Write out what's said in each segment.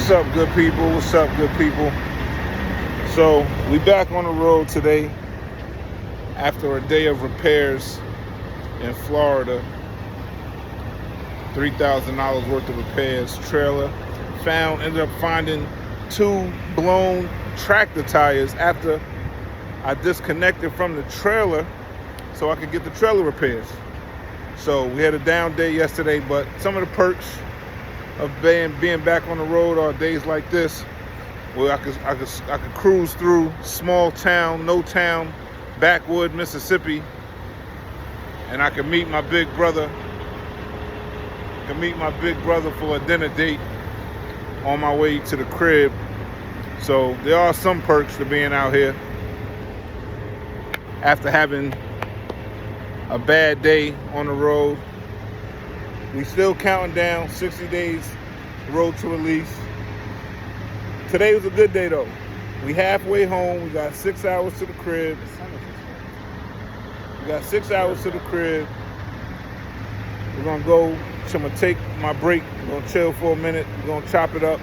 What's up, good people? What's up, good people? So we back on the road today after a day of repairs in Florida. $3,000 worth of repairs. Trailer ended up finding 2 blown tractor tires after I disconnected from the trailer so I could get the trailer repairs. So we had a down day yesterday, but some of the perks of being back on the road are days like this, where I could cruise through small town, no town, backwood Mississippi, and I could meet my big brother. For a dinner date on my way to the crib. So there are some perks to being out here after having a bad day on the road. We still counting down 60 days road to release. Today was a good day though. We halfway home. We got 6 hours to the crib. We're gonna take my break. We're gonna chill for a minute. We're gonna chop it up.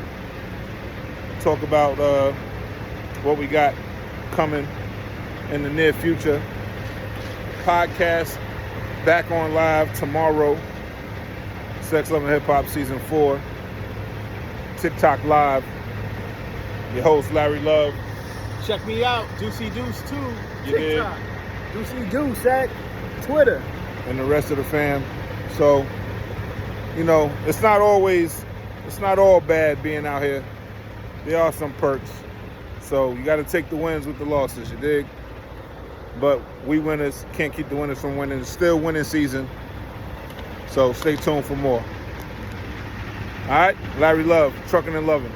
Talk about what we got coming in the near future. Podcast back on live tomorrow. Sex, Love, and Hip Hop Season 4. TikTok Live. Your host, Larry Love. Check me out, Juicy Deuce 2. You TikTok. Juicy Deuce at Twitter. And the rest of the fam. So, you know, it's not all bad being out here. There are some perks. So you got to take the wins with the losses, you dig? But we winners can't keep the winners from winning. It's still winning season. So stay tuned for more. All right, Larry Love, Truckin and Lovin.